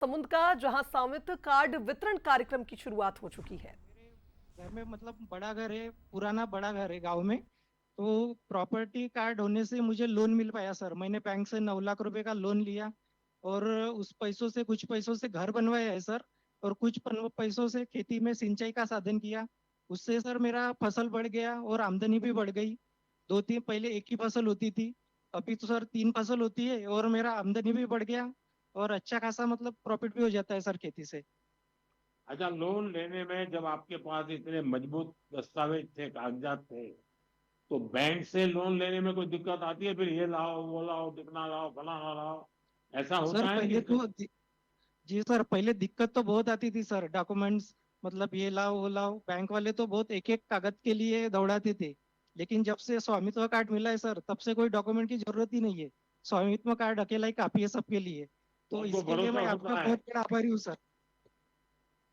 समुद्र का, जहां स्वामित्व कार्ड वितरण कार्यक्रम की शुरुआत हो चुकी है। घर में मतलब बड़ा घर है, पुराना बड़ा घर है गांव में। तो प्रॉपर्टी कार्ड होने से मुझे लोन मिल पाया सर। मैंने बैंक से 9 लाख रुपए का लोन लिया और उस पैसों से, कुछ पैसों से घर बनवाया है सर। और कुछ पैसों से खेती में सिंचाई का साधन किया। उससे सर मेरा फसल बढ़ गया और आमदनी भी बढ़ गई। दो तीन, पहले एक ही फसल होती थी, अभी तो सर 3 फसल होती है और मेरा आमदनी भी बढ़ गया। और अच्छा खासा मतलब प्रॉफिट भी हो जाता है सर खेती से। अच्छा, लोन लेने में जब आपके पास इतने मजबूत दस्तावेज थे, कागजात थे, तो बैंक से लोन लेने में कोई दिक्कत आती है? फिर ये लाओ, वो लाओ, दिखना लाओ, फलाना लाओ, ऐसा सर होता है पहले कि? तो जी सर, पहले दिक्कत तो बहुत आती थी सर। डॉक्यूमेंट्स मतलब ये लाओ वो लाओ, बैंक वाले तो बहुत एक एक कागज के लिए दौड़ाते थे। लेकिन जब से स्वामित्व कार्ड मिला है सर, तब से कोई डॉक्यूमेंट की जरूरत ही नहीं है। स्वामित्व कार्ड अकेला ही काफी है सबके लिए। तो उनको इसके लिए भरोसा मैं आपका होता है? बहुत बड़ा आभारी हूँ सर।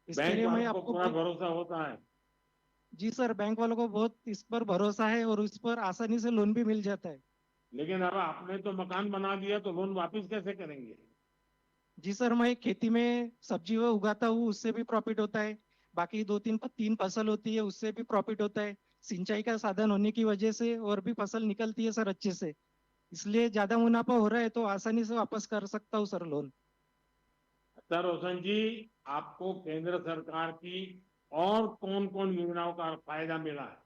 इसके बैंक लिए मैं वालों को आपको पूरा बहुत। भरोसा होता है? जी सर, बैंक वालों को बहुत इस पर भरोसा है और इस पर आसानी से लोन भी मिल जाता है। लेकिन अब आपने तो मकान बना दिया, तो लोन वापस कैसे करेंगे? जी सर, मैं खेती में सब्जी वो उगाता हूँ, उससे भी प्रॉफिट होता है। बाकी दो तीन तीन फसल होती है, उससे भी प्रॉफिट होता है। सिंचाई का साधन होने की वजह से और भी फसल निकलती है सर अच्छे से। इसलिए ज्यादा मुनाफा हो रहा है तो आसानी से वापस कर सकता हूँ सर लोन। अच्छा रोशन जी, आपको केंद्र सरकार की और कौन कौन योजनाओं का फायदा मिला है?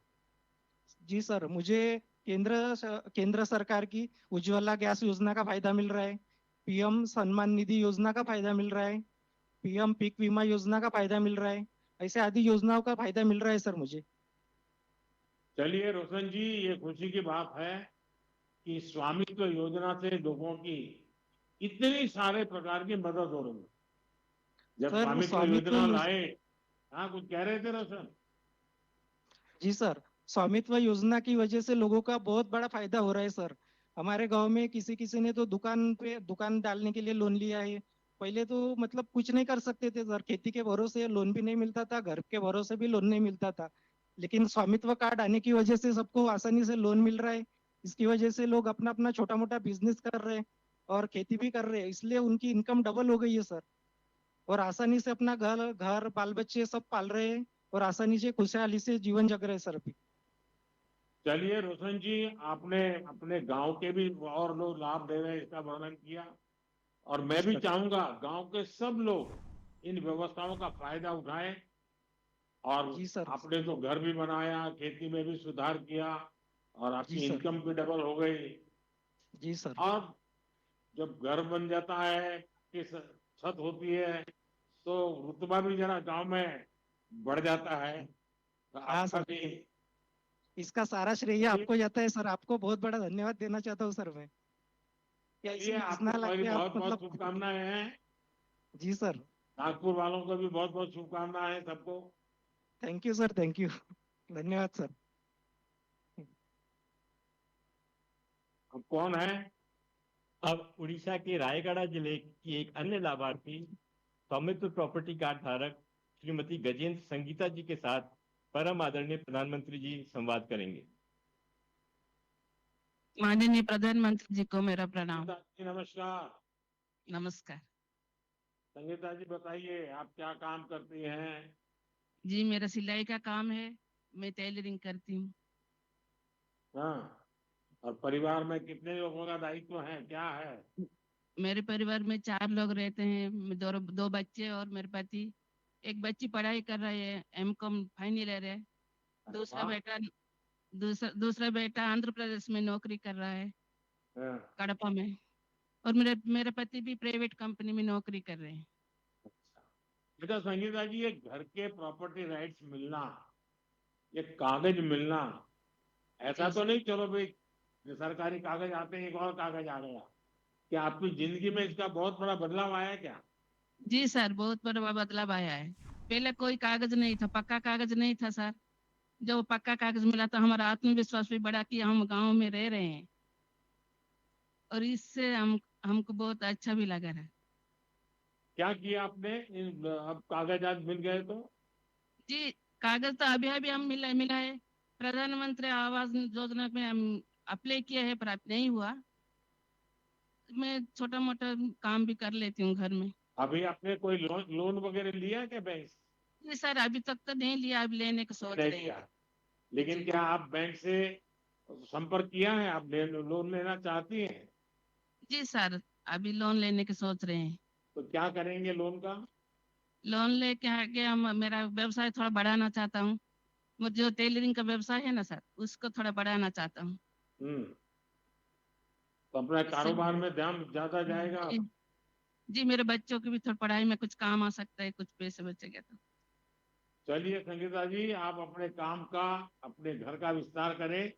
जी सर, मुझे केंद्र सरकार की उज्ज्वला गैस योजना का फायदा मिल रहा है। पीएम सम्मान निधि योजना का फायदा मिल रहा है। पीएम पीक बीमा योजना का फायदा मिल रहा है। ऐसे आदि योजनाओं का फायदा मिल रहा है सर मुझे। चलिए रोशन जी, ये खुशी की बात है कि स्वामित्व योजना से लोगों की इतनी सारे प्रकार की मदद हो रही है। जब सर स्वामित्व स्वामित्व योजना लाए, हाँ कुछ कह रहे थे रोशन? जी सर, स्वामित्व योजना की वजह से लोगों का बहुत बड़ा फायदा हो रहा है सर। हमारे गांव में किसी किसी ने तो दुकान पे दुकान डालने के लिए लोन लिया है। पहले तो मतलब कुछ नहीं कर सकते थे सर, खेती के भरोसे लोन भी नहीं मिलता था, घर के भरोसे भी लोन नहीं मिलता था। लेकिन स्वामित्व कार्ड आने की वजह से सबको आसानी से लोन मिल रहा है। इसकी वजह से लोग अपना अपना छोटा मोटा बिजनेस कर रहे हैं और खेती भी कर रहे हैं, इसलिए उनकी इनकम डबल हो गई है सर। और आसानी से अपना घर घर बाल बच्चे सब पाल रहे हैं और आसानी से खुशहाली से जीवन जग रहे हैं सर अभी। चलिए रोशन जी, आपने अपने गांव के भी और लोग लाभ ले रहे हैं, इसका वर्णन किया। और मैं जी भी सर। चाहूंगा गांव के सब लोग इन व्यवस्थाओं का फायदा उठाएं। और जी सर। आपने तो घर भी बनाया, खेती में भी सुधार किया, और जी आपकी सर। इनकम भी डबल हो गई। जी सर। और जब घर बन जाता है, कि छत होती है, तो रुतबा भी जरा गांव में बढ़ जाता है। तो हाँ आपका सर, भी इसका सारा श्रेय चलिए, आपको जाता है सर। आपको बहुत बड़ा धन्यवाद देना चाहता हूँ सर मैं। क्या ऐसी चलिए, योजना आपको मेरी लाके आप बहुत बहुत मतलब। शुभकामनाएं हैं। जी सर। नागपुर वालों को भी बहुत बहुत शुभकामनाएं हैं सबको। Thank you sir, thank you. धन्यवाद सर। अब कौन है? अब उड़ीसा के रायगढ़ जिले की एक अन्य लाभार्थी स्वामित्व प्रॉपर्टी कार्ड धारक श्रीमती गजेंद्र संगीता जी के साथ परम आदरणीय प्रधानमंत्री जी संवाद करेंगे। माननीय प्रधानमंत्री जी को मेरा प्रणाम। संगीता जी नमस्कार। नमस्कार संगीता जी बताइए, आप क्या काम करती हैं? जी, मेरा सिलाई का काम है, मैं टेलरिंग करती हूँ। हाँ, और परिवार में कितने लोगों का दायित्व है, क्या है? मेरे परिवार में 4 लोग रहते हैं, दो बच्चे और मेरे पति। एक बच्ची पढ़ाई कर रही है, एमकॉम फाइनल ईयर है। अरे दूसरा वाह। बेटा दूसरा बेटा आंध्र प्रदेश में नौकरी कर रहा है, हाँ, कड़पा में। और मेरे मेरे पति भी प्राइवेट कंपनी में नौकरी कर रहे हैं। अच्छा। बेटा संगीता जी, ये घर के प्रॉपर्टी राइट्स मिलना, ये कागज मिलना, ऐसा जी तो सर। नहीं चलो भाई ये सरकारी कागज आते हैं, एक और कागज आ गया? क्या आपकी जिंदगी में इसका बहुत बड़ा बदलाव आया क्या? जी सर, बहुत बड़ा बदलाव आया है। पहले कोई कागज नहीं था, पक्का कागज नहीं था सर। जब पक्का कागज मिला तो हमारा आत्मविश्वास भी बढ़ा कि हम गांव में रह रहे हैं। और इससे हमको बहुत अच्छा भी लगा है। क्या किया आपने अब कागजात मिल गए तो? जी, कागज तो अभी अभी हम मिला है। प्रधानमंत्री आवास योजना में हम अप्लाई किया है, प्राप्त नहीं हुआ। मैं छोटा मोटा काम भी कर लेती हूँ घर में। अभी आपने कोई लोन वगैरह लिया क्या बैंक से? नहीं सर, अभी तक तो नहीं लिया, अभी लेने को सोच नहीं रहे लिया, हैं। लेकिन जी क्या आप बैंक से संपर्क किया है? आप लोन लेना चाहती हैं? जी सर, अभी लोन लेने की सोच रहे हैं। तो क्या करेंगे लोन का? लोन लेके आगे हम, मेरा व्यवसाय थोड़ा बढ़ाना चाहता हूँ। वो जो टेलरिंग का व्यवसाय है ना सर, उसको थोड़ा बढ़ाना चाहता हूँ। हम्म। तो अपने इससे कारोबार में ध्यान ज्यादा जाएगा। जी, जी मेरे बच्चों की भी थोड़ी पढ़ाई में कुछ काम आ सकता है, कुछ पैसे बचेगा तो। चलिए संगीता जी, आप अपने काम का, अपने घर का विस्तार करें।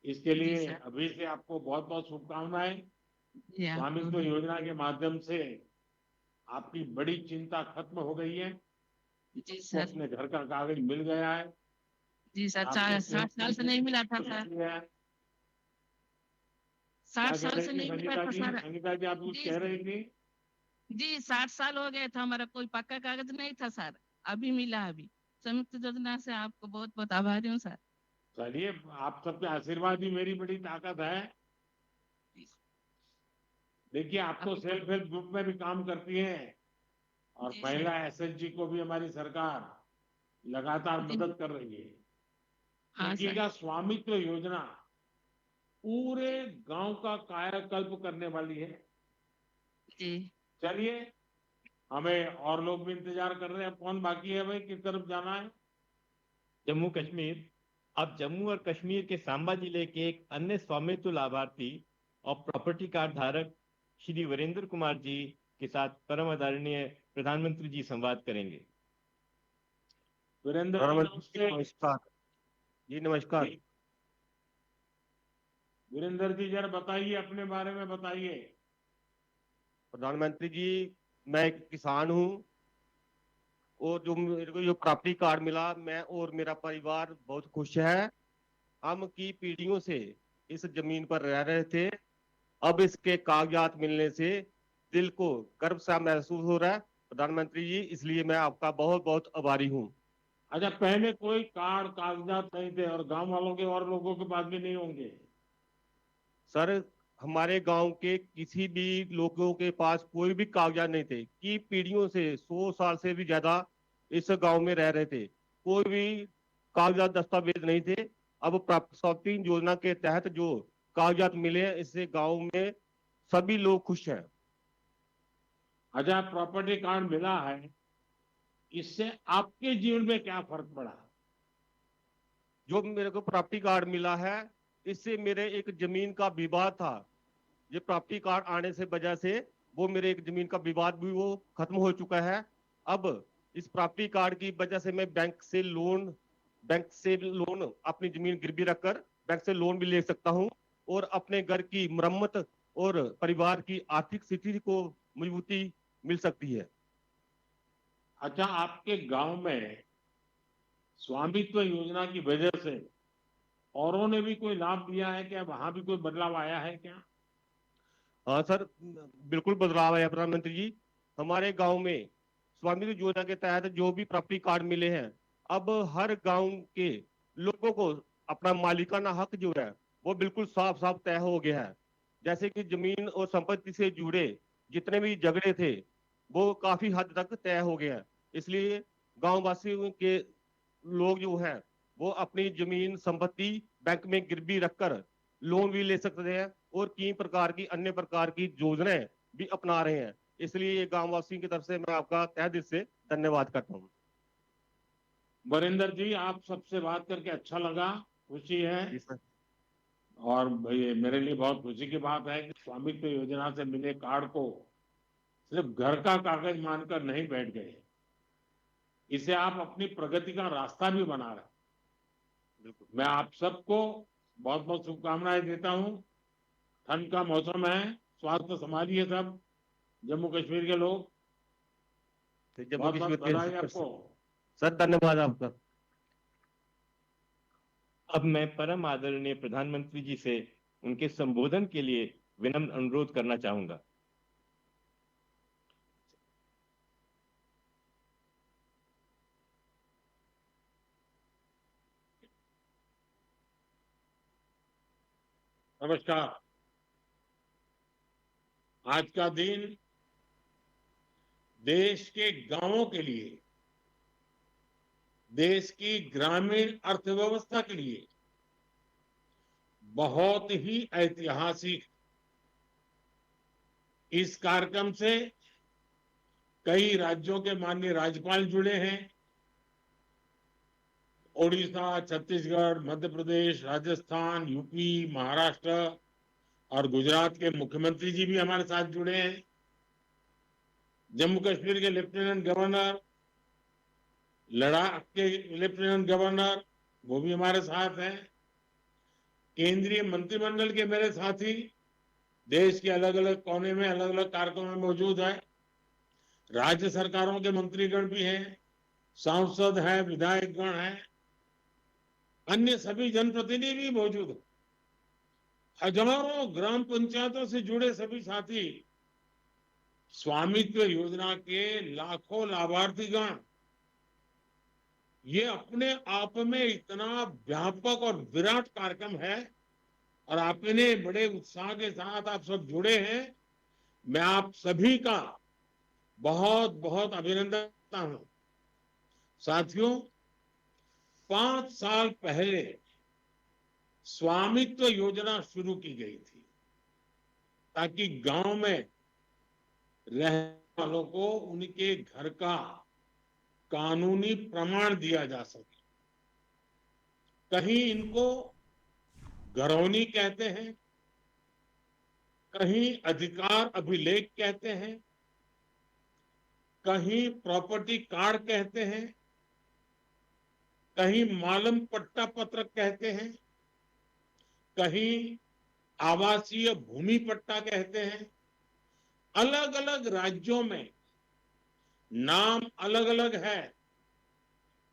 इसके जी लिए सर। अभी से आपको बहुत बहुत शुभकामनाएं। जी आपको स्वामित्व भी। योजना के माध्यम से आपकी बड़ी चिंता खत्म हो गई है। जी आपको सर। अपने घर का कागज मिल गया है। जी सर, आपके 60 साल से नहीं मिला था सर। खुशी है। क्या 60 कह साल रही से थी नहीं मिला संगीता था जी? सर। संगीता जी, आप कुछ जी कह रही थी? जी, 60 साल हो गए था, हमारा कोई पक्का कागज नहीं था सर। अभी मिला अभी। संयुक्त योजना से आपको बहुत बहुत आभारी हूँ सर। चलिए, आप सबके आशीर्वाद ही मेरी बड़ी ताकत है। जी, देखिए, आप तो आपकी बहुत। सेल्फ हेल्प ग्रुप में भी काम करती हैं, और जी सर। महिला एसएचजी को भी हमारी सरकार लगातार जी मदद कर रही है। हाँ सर। देखिएगा, स्वामित्व योजना पूरे जी गांव का कायाकल्प करने वाली है। जी। चलिए, हमें और लोग भी इंतजार कर रहे हैं। अब कौन बाकी है भाई, किस तरफ जाना है? जम्मू कश्मीर। अब जम्मू और कश्मीर के सांबा जिले के एक अन्य स्वामित्व लाभार्थी और प्रॉपर्टी कार्ड धारक श्री वीरेंद्र कुमार जी के साथ परम आदरणीय प्रधानमंत्री जी संवाद करेंगे। वीरेंद्र जी, प्रधानमंत्री जी नमस्ते। नमस्कार। जी नमस्कार। वीरेंद्र जी, जरा बताइए, अपने बारे में बताइए। प्रधानमंत्री जी, मैं एक किसान हूँ और जो मेरे को जो प्राप्ति कार्ड मिला, मैं और मेरा परिवार बहुत खुश है। हम की पीढ़ियों से इस जमीन पर रह रहे थे, अब इसके कागजात मिलने से दिल को गर्व सा महसूस हो रहा है प्रधानमंत्री जी, इसलिए मैं आपका बहुत बहुत आभारी हूँ। अच्छा, पहले कोई कार्ड कागजात नहीं थे, और गांव वालों के और लोगों के पास भी नहीं होंगे? सर, हमारे गांव के किसी भी लोगों के पास कोई भी कागजात नहीं थे कि पीढ़ियों से 100 साल से भी ज्यादा इस गांव में रह रहे थे, कोई भी कागजात दस्तावेज नहीं थे। अब प्राप्ति योजना के तहत जो कागजात मिले हैं, इससे गांव में सभी लोग खुश हैं। अच्छा, प्रॉपर्टी कार्ड मिला है, इससे आपके जीवन में क्या फर्क पड़ा? जो मेरे को प्राप्ति कार्ड मिला है, इससे मेरे एक जमीन का विवाद था, ये प्राप्ति कार्ड आने से वजह से वो मेरे एक जमीन का विवाद भी वो खत्म हो चुका है। अब इस प्राप्ति कार्ड की वजह से मैं बैंक से लोन अपनी जमीन गिरवी रखकर बैंक से लोन भी ले सकता हूँ और अपने घर की मरम्मत और परिवार की आर्थिक स्थिति को मजबूती मिल सकती है। अच्छा, आपके गांव में स्वामित्व योजना की वजह से औरों ने भी कोई लाभ लिया है क्या? वहां भी कोई बदलाव आया है क्या? हाँ सर, बिल्कुल बदलाव है प्रधानमंत्री जी। हमारे गांव में स्वामित्व योजना के तहत जो भी प्रॉपर्टी कार्ड मिले हैं, अब हर गांव के लोगों को अपना मालिकाना हक जो है वो बिल्कुल साफ साफ तय हो गया है। जैसे कि जमीन और संपत्ति से जुड़े जितने भी झगड़े थे वो काफी हद तक तय हो गए हैं। इसलिए गांव वासियों के लोग जो हैं वो अपनी जमीन संपत्ति बैंक में गिरवी रखकर लोन भी ले सकते हैं और कई प्रकार की अन्य प्रकार की योजनाएं भी अपना रहे हैं। इसलिए ये गांव वासियों की तरफ से मैं आपका तहे दिल से धन्यवाद करता हूँ। वरिंदर जी, आप सबसे बात करके अच्छा लगा, खुशी है। जी सर। और ये मेरे लिए बहुत खुशी की बात है कि स्वामित्व योजना से मिले कार्ड को सिर्फ घर का कागज मानकर नहीं बैठ गए, इसे आप अपनी प्रगति का रास्ता भी बना रहे हैं। बिल्कुल। मैं आप सबको बहुत बहुत शुभकामनाएं देता हूँ। ठंड का मौसम है, स्वास्थ्य संभालिए सब, जम्मू कश्मीर के लोग। जम्मू बहुत कश्मीर बहुत के बधाई आपको। सर, धन्यवाद आपका। अब मैं परम आदरणीय प्रधानमंत्री जी से उनके संबोधन के लिए विनम्र अनुरोध करना चाहूंगा। नमस्कार। आज का दिन देश के गांवों के लिए, देश की ग्रामीण अर्थव्यवस्था के लिए बहुत ही ऐतिहासिक। इस कार्यक्रम से कई राज्यों के माननीय राज्यपाल जुड़े हैं। ओडिशा, छत्तीसगढ़, मध्य प्रदेश, राजस्थान, यूपी, महाराष्ट्र और गुजरात के मुख्यमंत्री जी भी हमारे साथ जुड़े हैं। जम्मू कश्मीर के लेफ्टिनेंट गवर्नर, लद्दाख के लेफ्टिनेंट गवर्नर, वो भी हमारे साथ हैं। केंद्रीय मंत्रिमंडल के मेरे साथी देश के अलग अलग कोने में अलग अलग कार्यक्रमों में मौजूद है। राज्य सरकारों के मंत्रीगण भी हैं, सांसद हैं, विधायकगण हैं, अन्य सभी जनप्रतिनिधि भी मौजूद हैं। हजारों ग्राम पंचायतों से जुड़े सभी साथी, स्वामित्व योजना के लाखों लाभार्थीगण, ये अपने आप में इतना व्यापक और विराट कार्यक्रम है और आप इन्हें बड़े उत्साह के साथ आप सब जुड़े हैं। मैं आप सभी का बहुत बहुत अभिनंदन करता हूं। साथियों, 5 साल पहले स्वामित्व योजना शुरू की गई थी ताकि गांव में रहने वालों को उनके घर का कानूनी प्रमाण दिया जा सके। कहीं इनको घरौनी कहते हैं, कहीं अधिकार अभिलेख कहते हैं, कहीं प्रॉपर्टी कार्ड कहते हैं, कहीं मालम पट्टा पत्र कहते हैं, कहीं आवासीय भूमि पट्टा कहते हैं। अलग अलग राज्यों में नाम अलग अलग है,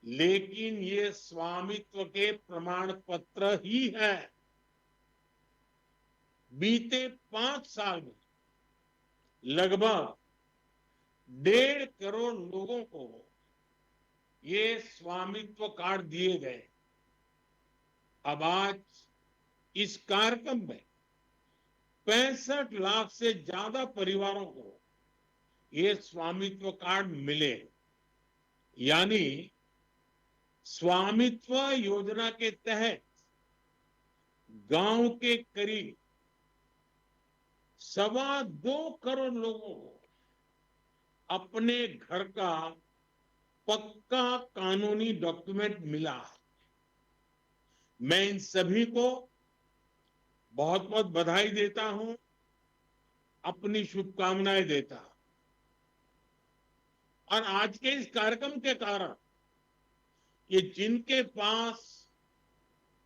लेकिन ये स्वामित्व के प्रमाण पत्र ही है। बीते 5 साल में लगभग 1.5 करोड़ लोगों को ये स्वामित्व कार्ड दिए गए। अब आज इस कार्यक्रम में 65 लाख से ज्यादा परिवारों को ये स्वामित्व कार्ड मिले। यानी स्वामित्व योजना के तहत गांव के करीब 2.25 करोड़ लोगों को अपने घर का पक्का कानूनी डॉक्यूमेंट मिला है। मैं इन सभी को बहुत बहुत बधाई देता हूं, अपनी शुभकामनाएं देता हूं। और आज के इस कार्यक्रम के कारण ये जिनके पास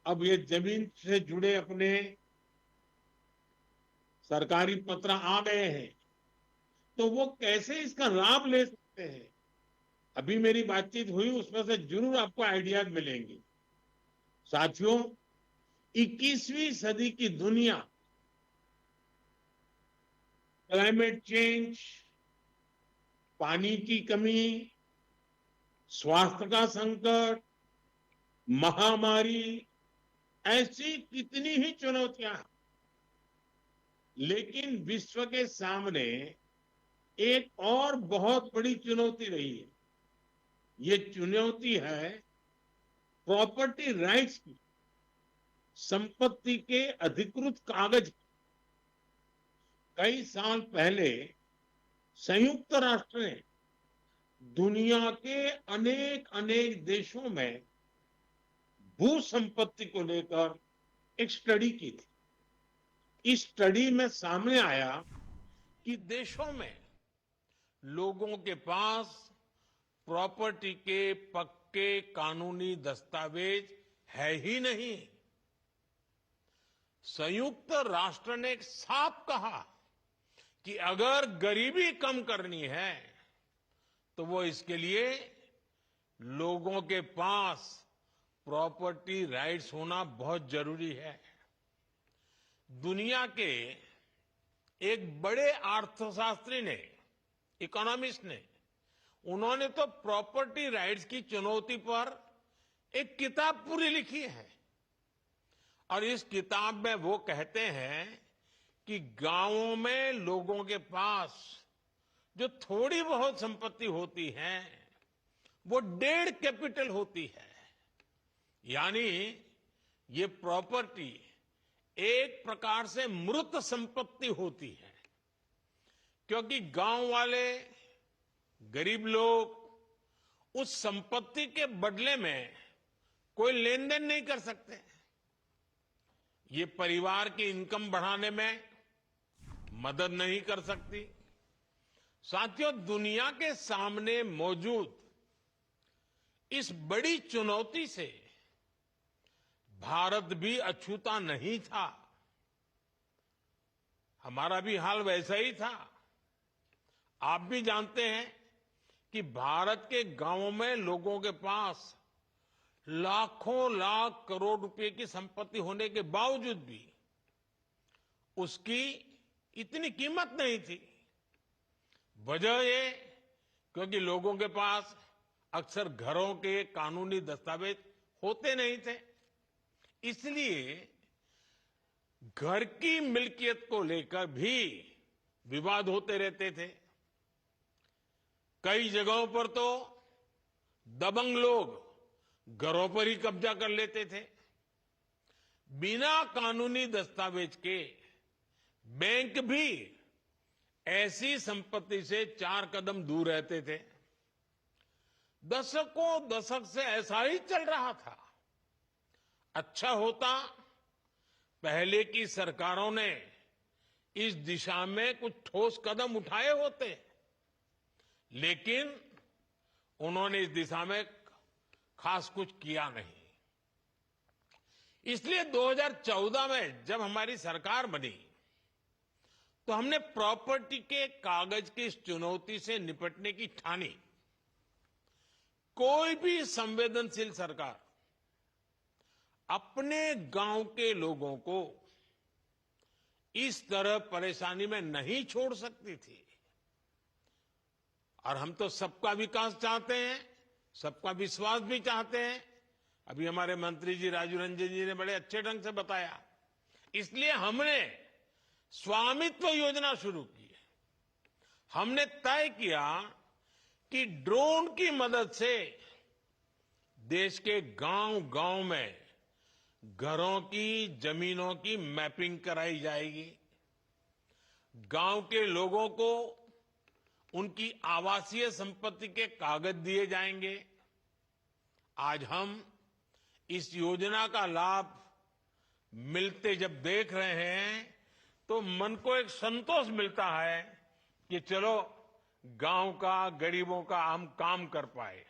अब ये जमीन से जुड़े अपने सरकारी पत्र आ गए हैं, तो वो कैसे इसका लाभ ले सकते हैं। अभी मेरी बातचीत हुई, उसमें से जरूर आपको आइडियाज मिलेंगे। साथियों, 21वीं सदी की दुनिया क्लाइमेट चेंज, पानी की कमी, स्वास्थ्य का संकट, महामारी, ऐसी कितनी ही चुनौतियां हैं। लेकिन विश्व के सामने एक और बहुत बड़ी चुनौती रही है। ये चुनौती है प्रॉपर्टी राइट्स की, संपत्ति के अधिकृत कागज। कई साल पहले संयुक्त राष्ट्र ने दुनिया के अनेक अनेक देशों में भू संपत्ति को लेकर एक स्टडी की थी। इस स्टडी में सामने आया कि देशों में लोगों के पास प्रॉपर्टी के पक्के कानूनी दस्तावेज है ही नहीं। संयुक्त राष्ट्र ने साफ कहा कि अगर गरीबी कम करनी है तो वो इसके लिए लोगों के पास प्रॉपर्टी राइट्स होना बहुत जरूरी है। दुनिया के एक बड़े अर्थशास्त्री ने, इकोनॉमिस्ट ने, उन्होंने तो प्रॉपर्टी राइट्स की चुनौती पर एक किताब पूरी लिखी है। और इस किताब में वो कहते हैं कि गांवों में लोगों के पास जो थोड़ी बहुत संपत्ति होती है वो 1.5 कैपिटल होती है। यानी ये प्रॉपर्टी एक प्रकार से मृत संपत्ति होती है, क्योंकि गांव वाले गरीब लोग उस संपत्ति के बदले में कोई लेन देन नहीं कर सकते। ये परिवार की इनकम बढ़ाने में मदद नहीं कर सकती। साथियों, दुनिया के सामने मौजूद इस बड़ी चुनौती से भारत भी अछूता नहीं था। हमारा भी हाल वैसा ही था। आप भी जानते हैं कि भारत के गांवों में लोगों के पास लाखों लाख करोड़ रुपए की संपत्ति होने के बावजूद भी उसकी इतनी कीमत नहीं थी। वजह ये क्योंकि लोगों के पास अक्सर घरों के कानूनी दस्तावेज होते नहीं थे। इसलिए घर की मिल्कियत को लेकर भी विवाद होते रहते थे। कई जगहों पर तो दबंग लोग घरों पर ही कब्जा कर लेते थे। बिना कानूनी दस्तावेज के बैंक भी ऐसी संपत्ति से 4 कदम दूर रहते थे। दशकों दशक से ऐसा ही चल रहा था। अच्छा होता पहले की सरकारों ने इस दिशा में कुछ ठोस कदम उठाए होते, लेकिन उन्होंने इस दिशा में खास कुछ किया नहीं। इसलिए 2014 में जब हमारी सरकार बनी तो हमने प्रॉपर्टी के कागज की इस चुनौती से निपटने की ठानी। कोई भी संवेदनशील सरकार अपने गांव के लोगों को इस तरह परेशानी में नहीं छोड़ सकती थी। और हम तो सबका विकास चाहते हैं, सबका विश्वास भी चाहते हैं। अभी हमारे मंत्री जी राजू रंजन जी ने बड़े अच्छे ढंग से बताया। इसलिए हमने स्वामित्व योजना शुरू की। हमने तय किया कि ड्रोन की मदद से देश के गांव-गांव में घरों की, जमीनों की मैपिंग कराई जाएगी। गांव के लोगों को उनकी आवासीय संपत्ति के कागज दिए जाएंगे। आज हम इस योजना का लाभ मिलते जब देख रहे हैं तो मन को एक संतोष मिलता है कि चलो गांव का, गरीबों का हम काम कर पाए।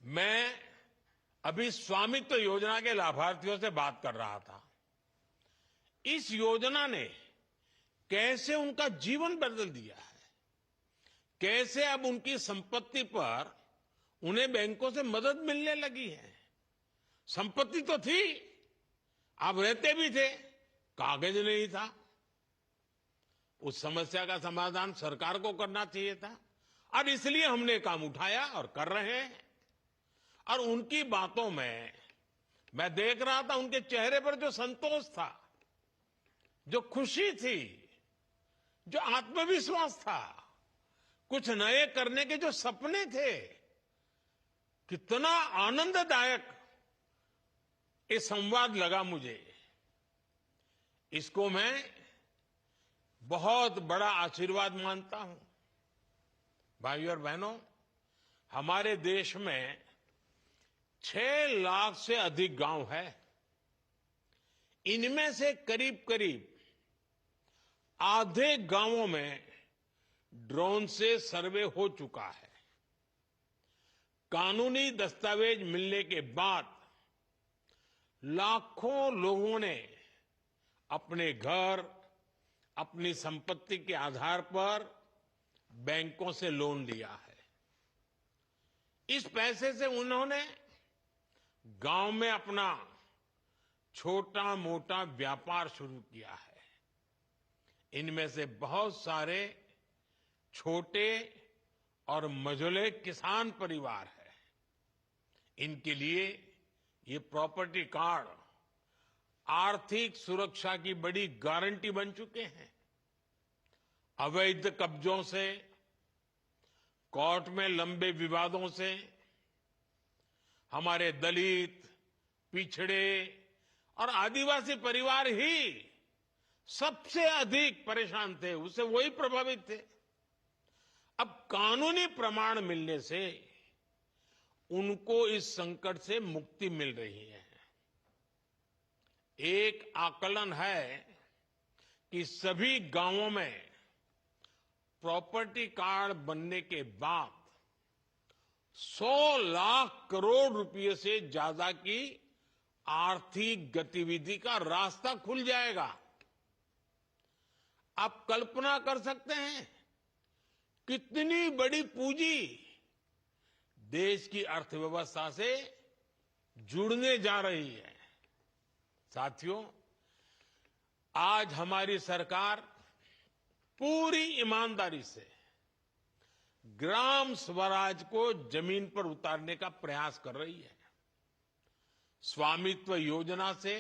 मैं अभी स्वामित्व योजना के लाभार्थियों से बात कर रहा था। इस योजना ने कैसे उनका जीवन बदल दिया है, कैसे अब उनकी संपत्ति पर उन्हें बैंकों से मदद मिलने लगी है। संपत्ति तो थी, आप रहते भी थे, कागज नहीं था। उस समस्या का समाधान सरकार को करना चाहिए था और इसलिए हमने काम उठाया और कर रहे हैं। और उनकी बातों में मैं देख रहा था, उनके चेहरे पर जो संतोष था, जो खुशी थी, जो आत्मविश्वास था, कुछ नए करने के जो सपने थे, कितना आनंददायक ये संवाद लगा मुझे। इसको मैं बहुत बड़ा आशीर्वाद मानता हूं। भाइयों और बहनों, हमारे देश में 6 लाख से अधिक गांव है। इनमें से करीब करीब आधे गांवों में ड्रोन से सर्वे हो चुका है। कानूनी दस्तावेज मिलने के बाद लाखों लोगों ने अपने घर, अपनी संपत्ति के आधार पर बैंकों से लोन लिया है। इस पैसे से उन्होंने गांव में अपना छोटा मोटा व्यापार शुरू किया है। इनमें से बहुत सारे छोटे और मझोले किसान परिवार है। इनके लिए ये प्रॉपर्टी कार्ड आर्थिक सुरक्षा की बड़ी गारंटी बन चुके हैं। अवैध कब्जों से, कोर्ट में लंबे विवादों से हमारे दलित, पिछड़े और आदिवासी परिवार ही सबसे अधिक परेशान थे, उससे वही प्रभावित थे। अब कानूनी प्रमाण मिलने से उनको इस संकट से मुक्ति मिल रही है। एक आकलन है कि सभी गांवों में प्रॉपर्टी कार्ड बनने के बाद 100 लाख करोड़ रुपए से ज्यादा की आर्थिक गतिविधि का रास्ता खुल जाएगा। आप कल्पना कर सकते हैं कितनी बड़ी पूंजी देश की अर्थव्यवस्था से जुड़ने जा रही है। साथियों, आज हमारी सरकार पूरी ईमानदारी से ग्राम स्वराज को जमीन पर उतारने का प्रयास कर रही है। स्वामित्व योजना से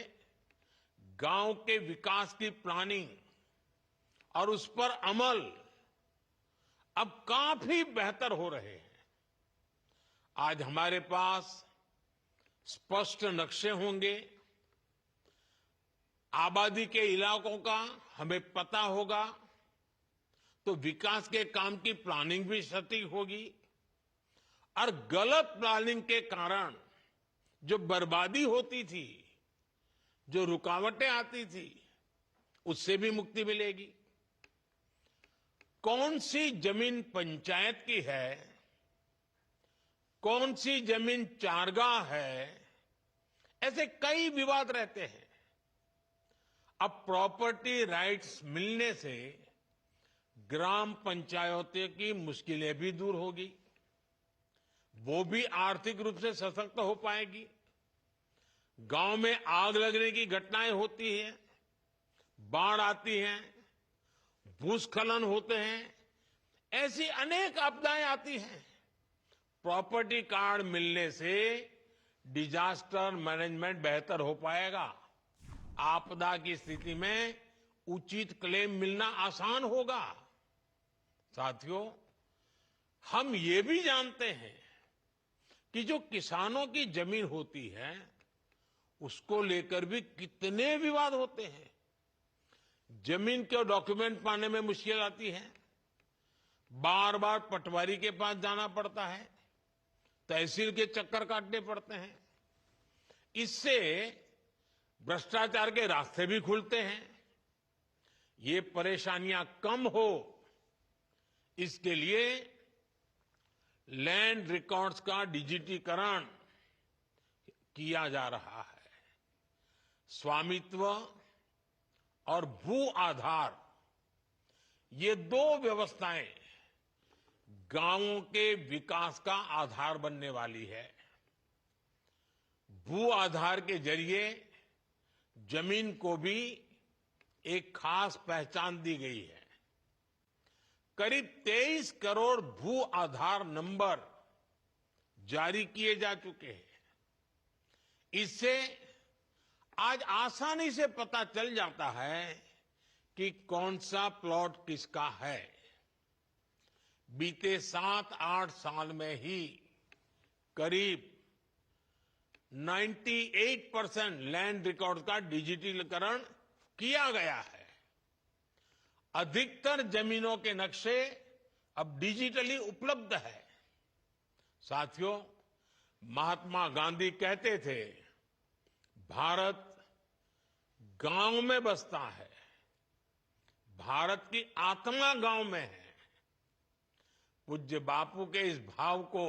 गांव के विकास की प्लानिंग और उस पर अमल अब काफी बेहतर हो रहे हैं। आज हमारे पास स्पष्ट नक्शे होंगे, आबादी के इलाकों का हमें पता होगा, तो विकास के काम की प्लानिंग भी सटीक होगी और गलत प्लानिंग के कारण जो बर्बादी होती थी, जो रुकावटें आती थी, उससे भी मुक्ति मिलेगी। कौन सी जमीन पंचायत की है, कौन सी जमीन चारगाह है, ऐसे कई विवाद रहते हैं। अब प्रॉपर्टी राइट्स मिलने से ग्राम पंचायतों की मुश्किलें भी दूर होगी, वो भी आर्थिक रूप से सशक्त हो पाएगी। गांव में आग लगने की घटनाएं होती हैं, बाढ़ आती हैं, भूस्खलन होते हैं, ऐसी अनेक आपदाएं आती हैं। प्रॉपर्टी कार्ड मिलने से डिजास्टर मैनेजमेंट बेहतर हो पाएगा। आपदा की स्थिति में उचित क्लेम मिलना आसान होगा। साथियों, हम ये भी जानते हैं कि जो किसानों की जमीन होती है उसको लेकर भी कितने विवाद होते हैं। जमीन के डॉक्यूमेंट पाने में मुश्किल आती है, बार बार पटवारी के पास जाना पड़ता है, तहसील के चक्कर काटने पड़ते हैं। इससे भ्रष्टाचार के रास्ते भी खुलते हैं। ये परेशानियां कम हो, इसके लिए लैंड रिकॉर्ड्स का डिजिटीकरण किया जा रहा है। स्वामित्व और भू आधार, ये दो व्यवस्थाएं गांवों के विकास का आधार बनने वाली है। भू आधार के जरिए जमीन को भी एक खास पहचान दी गई है। करीब 23 करोड़ भू आधार नंबर जारी किए जा चुके हैं। इससे आज आसानी से पता चल जाता है कि कौन सा प्लॉट किसका है। बीते 7-8 साल में ही करीब 98% लैंड रिकॉर्ड का डिजिटलीकरण किया गया है। अधिकतर जमीनों के नक्शे अब डिजिटली उपलब्ध है। साथियों, महात्मा गांधी कहते थे, भारत गांव में बसता है, भारत की आत्मा गांव में है। पूज्य बापू के इस भाव को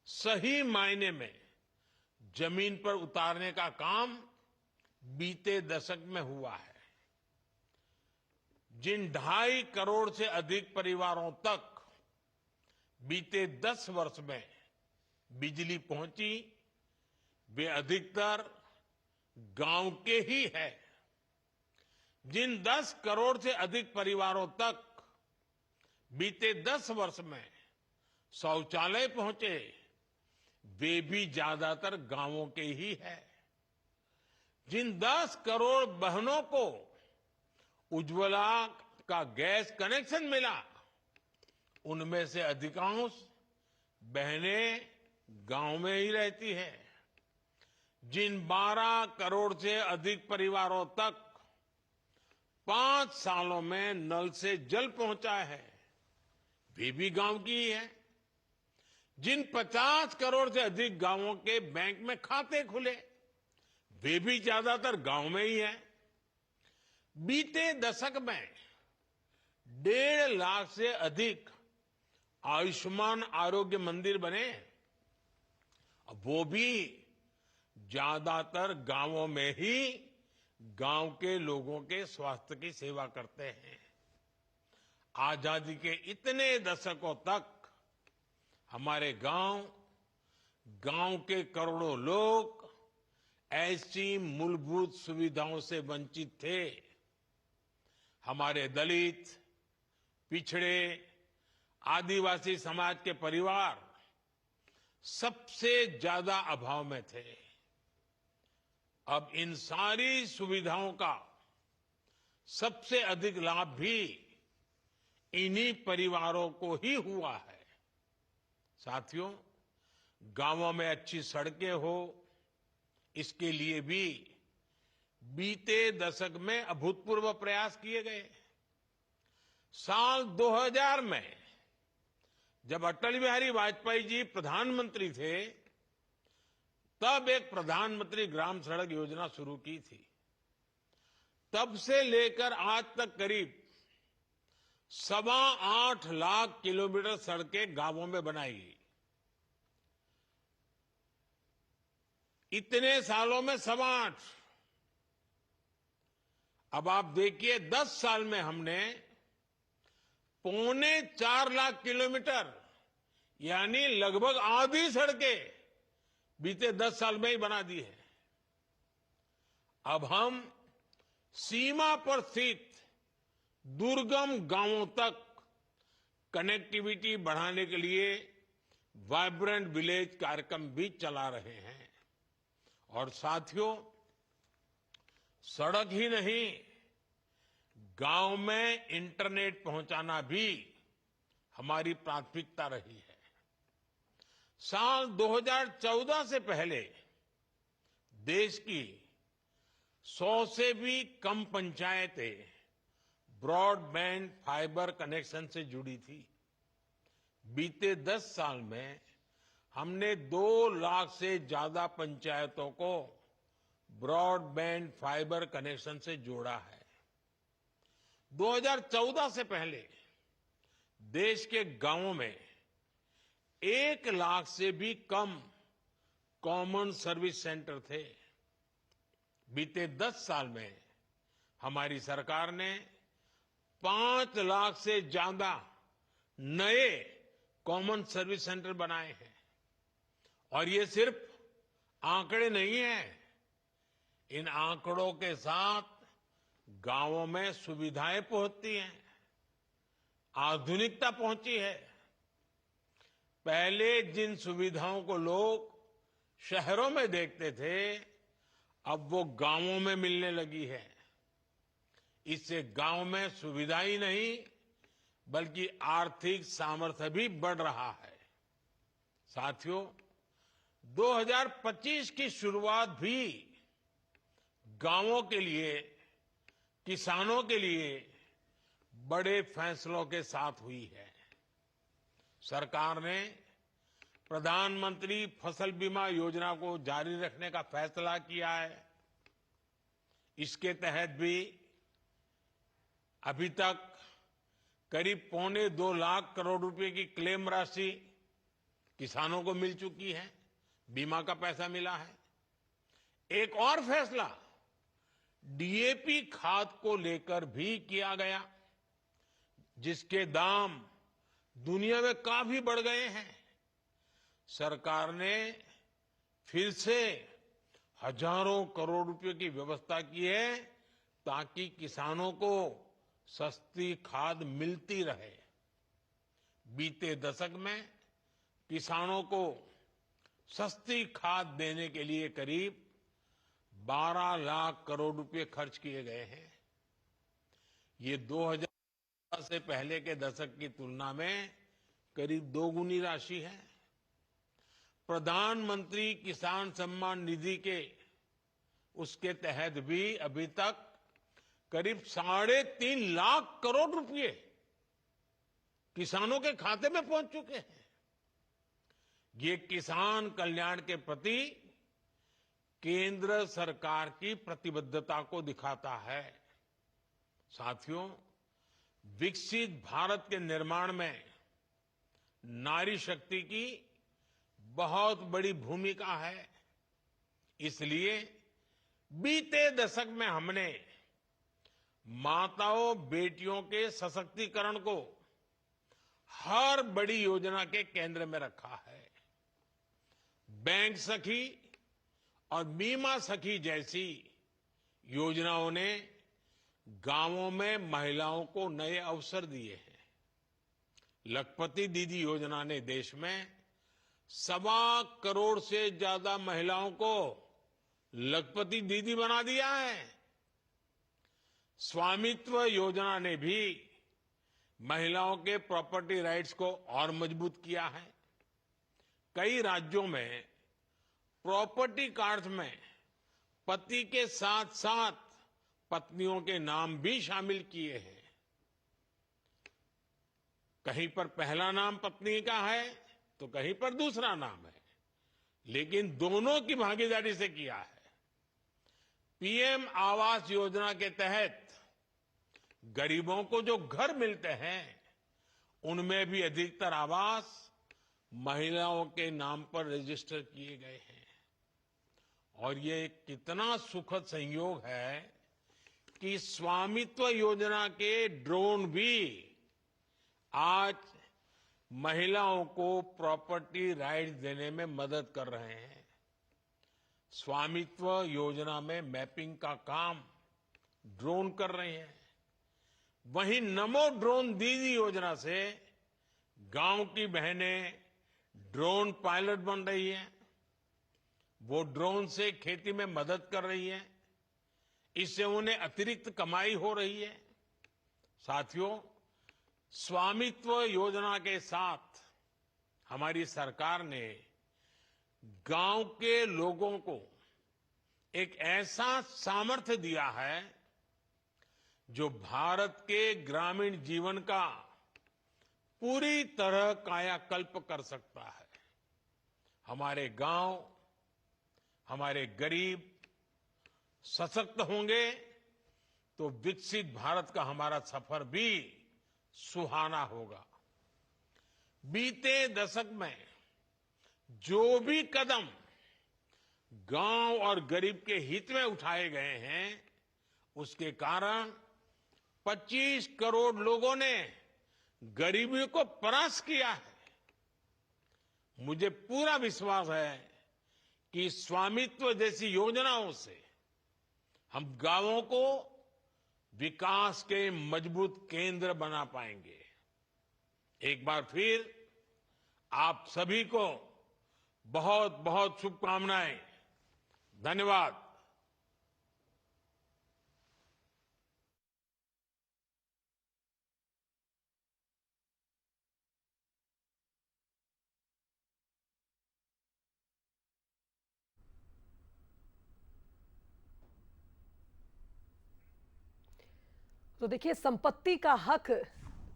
सही मायने में जमीन पर उतारने का काम बीते दशक में हुआ है। जिन 2.5 करोड़ से अधिक परिवारों तक बीते 10 वर्ष में बिजली पहुंची, वे अधिकतर गांव के ही हैं। जिन 10 करोड़ से अधिक परिवारों तक बीते 10 वर्ष में शौचालय पहुंचे, वे भी ज्यादातर गांवों के ही है। जिन 10 करोड़ बहनों को उज्ज्वला का गैस कनेक्शन मिला, उनमें से अधिकांश बहनें गांव में ही रहती हैं। जिन 12 करोड़ से अधिक परिवारों तक 5 सालों में नल से जल पहुंचा है, वे भी गांव की ही है। जिन 50 करोड़ से अधिक गांवों के बैंक में खाते खुले, वे भी ज्यादातर गांव में ही है। बीते दशक में 1.5 लाख से अधिक आयुष्मान आरोग्य मंदिर बने, अब वो भी ज्यादातर गांवों में ही गांव के लोगों के स्वास्थ्य की सेवा करते हैं। आजादी के इतने दशकों तक हमारे गांव के करोड़ों लोग ऐसी मूलभूत सुविधाओं से वंचित थे। हमारे दलित, पिछड़े, आदिवासी समाज के परिवार सबसे ज्यादा अभाव में थे। अब इन सारी सुविधाओं का सबसे अधिक लाभ भी इन्हीं परिवारों को ही हुआ है। साथियों, गांवों में अच्छी सड़कें हो, इसके लिए भी बीते दशक में अभूतपूर्व प्रयास किए गए। साल 2000 में जब अटल बिहारी वाजपेयी जी प्रधानमंत्री थे, तब एक प्रधानमंत्री ग्राम सड़क योजना शुरू की थी। तब से लेकर आज तक करीब 8.25 लाख किलोमीटर सड़कें गांवों में बनाई गई। इतने सालों में 8.25। अब आप देखिए 10 साल में हमने 3.25 लाख किलोमीटर यानी लगभग आधी सड़कें बीते 10 साल में ही बना दी है। अब हम सीमा पर स्थित दुर्गम गांवों तक कनेक्टिविटी बढ़ाने के लिए वाइब्रेंट विलेज कार्यक्रम भी चला रहे हैं। और साथियों, सड़क ही नहीं, गांव में इंटरनेट पहुंचाना भी हमारी प्राथमिकता रही है। साल 2014 से पहले देश की 100 से भी कम पंचायतें ब्रॉडबैंड फाइबर कनेक्शन से जुड़ी थी। बीते 10 साल में हमने 2 लाख से ज्यादा पंचायतों को ब्रॉडबैंड फाइबर कनेक्शन से जोड़ा है। 2014 से पहले देश के गांवों में 1 लाख से भी कम कॉमन सर्विस सेंटर थे। बीते 10 साल में हमारी सरकार ने 5 लाख से ज्यादा नए कॉमन सर्विस सेंटर बनाए हैं। और ये सिर्फ आंकड़े नहीं हैं, इन आंकड़ों के साथ गांवों में सुविधाएं पहुंचती हैं, आधुनिकता पहुंची है। पहले जिन सुविधाओं को लोग शहरों में देखते थे, अब वो गांवों में मिलने लगी है। इससे गांव में सुविधा ही नहीं बल्कि आर्थिक सामर्थ्य भी बढ़ रहा है। साथियों, 2025 की शुरुआत भी गांवों के लिए, किसानों के लिए बड़े फैसलों के साथ हुई है। सरकार ने प्रधानमंत्री फसल बीमा योजना को जारी रखने का फैसला किया है। इसके तहत भी अभी तक करीब 2.25 लाख करोड़ रुपए की क्लेम राशि किसानों को मिल चुकी है, बीमा का पैसा मिला है। एक और फैसला डीएपी खाद को लेकर भी किया गया, जिसके दाम दुनिया में काफी बढ़ गए हैं। सरकार ने फिर से हजारों करोड़ रुपए की व्यवस्था की है ताकि किसानों को सस्ती खाद मिलती रहे। बीते दशक में किसानों को सस्ती खाद देने के लिए करीब 12 लाख करोड़ रुपए खर्च किए गए हैं। ये 2000 से पहले के दशक की तुलना में करीब 2 गुनी राशि है। प्रधानमंत्री किसान सम्मान निधि के उसके तहत भी अभी तक करीब 3.5 लाख करोड़ रुपए किसानों के खाते में पहुंच चुके हैं। ये किसान कल्याण के प्रति केंद्र सरकार की प्रतिबद्धता को दिखाता है। साथियों, विकसित भारत के निर्माण में नारी शक्ति की बहुत बड़ी भूमिका है। इसलिए बीते दशक में हमने माताओं बेटियों के सशक्तिकरण को हर बड़ी योजना के केंद्र में रखा है। बैंक सखी और बीमा सखी जैसी योजनाओं ने गांवों में महिलाओं को नए अवसर दिए हैं। लखपति दीदी योजना ने देश में 1.25 करोड़ से ज्यादा महिलाओं को लखपति दीदी बना दिया है। स्वामित्व योजना ने भी महिलाओं के प्रॉपर्टी राइट्स को और मजबूत किया है। कई राज्यों में प्रॉपर्टी कार्ड्स में पति के साथ साथ पत्नियों के नाम भी शामिल किए हैं। कहीं पर पहला नाम पत्नी का है तो कहीं पर दूसरा नाम है, लेकिन दोनों की भागीदारी से किया है। पीएम आवास योजना के तहत गरीबों को जो घर मिलते हैं उनमें भी अधिकतर आवास महिलाओं के नाम पर रजिस्टर किए गए हैं। और ये कितना सुखद संयोग है कि स्वामित्व योजना के ड्रोन भी आज महिलाओं को प्रॉपर्टी राइट्स देने में मदद कर रहे हैं। स्वामित्व योजना में मैपिंग का काम ड्रोन कर रहे हैं। वहीं नमो ड्रोन दीदी योजना से गांव की बहनें ड्रोन पायलट बन रही हैं। वो ड्रोन से खेती में मदद कर रही हैं। इससे उन्हें अतिरिक्त कमाई हो रही है। साथियों, स्वामित्व योजना के साथ हमारी सरकार ने गांव के लोगों को एक ऐसा सामर्थ्य दिया है जो भारत के ग्रामीण जीवन का पूरी तरह कायाकल्प कर सकता है। हमारे गांव, हमारे गरीब सशक्त होंगे तो विकसित भारत का हमारा सफर भी सुहाना होगा। बीते दशक में जो भी कदम गांव और गरीब के हित में उठाए गए हैं, उसके कारण 25 करोड़ लोगों ने गरीबी को परास्त किया है। मुझे पूरा विश्वास है कि स्वामित्व जैसी योजनाओं से हम गांवों को विकास के मजबूत केंद्र बना पाएंगे। एक बार फिर आप सभी को बहुत बहुत शुभकामनाएं। धन्यवाद। तो देखिए, संपत्ति का हक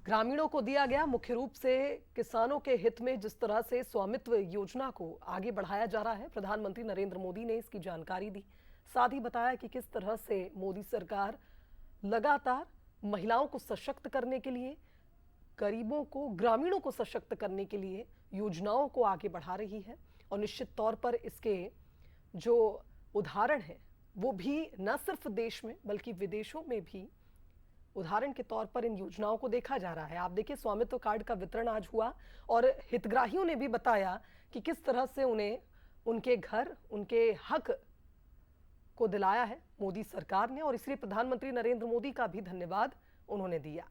ग्रामीणों को दिया गया। मुख्य रूप से किसानों के हित में जिस तरह से स्वामित्व योजना को आगे बढ़ाया जा रहा है, प्रधानमंत्री नरेंद्र मोदी ने इसकी जानकारी दी। साथ ही बताया कि किस तरह से मोदी सरकार लगातार महिलाओं को सशक्त करने के लिए, गरीबों को, ग्रामीणों को सशक्त करने के लिए योजनाओं को आगे बढ़ा रही है। और निश्चित तौर पर इसके जो उदाहरण हैं वो भी न सिर्फ देश में बल्कि विदेशों में भी उदाहरण के तौर पर इन योजनाओं को देखा जा रहा है। आप देखिए, स्वामित्व कार्ड का वितरण आज हुआ और हितग्राहियों ने भी बताया कि किस तरह से उन्हें उनके घर, उनके हक को दिलाया है मोदी सरकार ने, और इसलिए प्रधानमंत्री नरेंद्र मोदी का भी धन्यवाद उन्होंने दिया।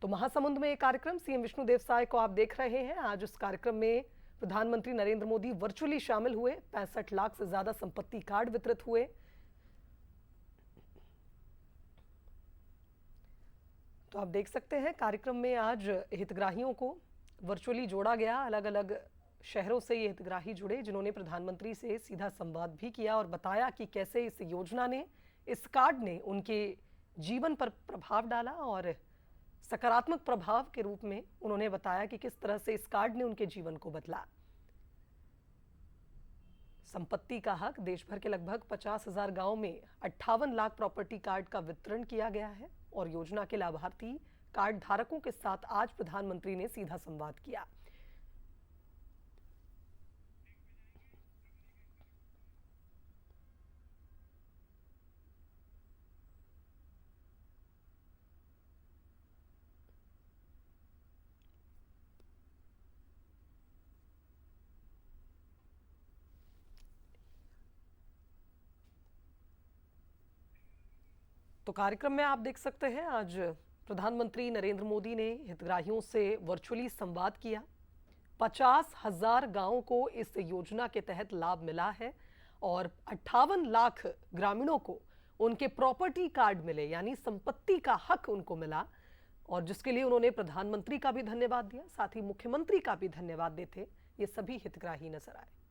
तो महासमुंद में एक कार्यक्रम सीएम विष्णुदेव साय को आप देख रहे हैं। आज उस कार्यक्रम में प्रधानमंत्री नरेंद्र मोदी वर्चुअली शामिल हुए। 65 लाख से ज्यादा संपत्ति कार्ड वितरित हुए। तो आप देख सकते हैं कार्यक्रम में आज हितग्राहियों को वर्चुअली जोड़ा गया। अलग अलग शहरों से ये हितग्राही जुड़े जिन्होंने प्रधानमंत्री से सीधा संवाद भी किया और बताया कि कैसे इस योजना ने, इस कार्ड ने उनके जीवन पर प्रभाव डाला और सकारात्मक प्रभाव के रूप में उन्होंने बताया कि किस तरह से इस कार्ड ने उनके जीवन को बदला। संपत्ति का हक, देश भर के लगभग 50,000 गांव में 58 लाख प्रॉपर्टी कार्ड का वितरण किया गया है और योजना के लाभार्थी कार्ड धारकों के साथ आज प्रधानमंत्री ने सीधा संवाद किया। तो कार्यक्रम में आप देख सकते हैं आज प्रधानमंत्री नरेंद्र मोदी ने हितग्राहियों से वर्चुअली संवाद किया। 50,000 गांवों को इस योजना के तहत लाभ मिला है और 58 लाख ग्रामीणों को उनके प्रॉपर्टी कार्ड मिले, यानी संपत्ति का हक उनको मिला और जिसके लिए उन्होंने प्रधानमंत्री का भी धन्यवाद दिया, साथ ही मुख्यमंत्री का भी धन्यवाद देते ये सभी हितग्राही नजर आए।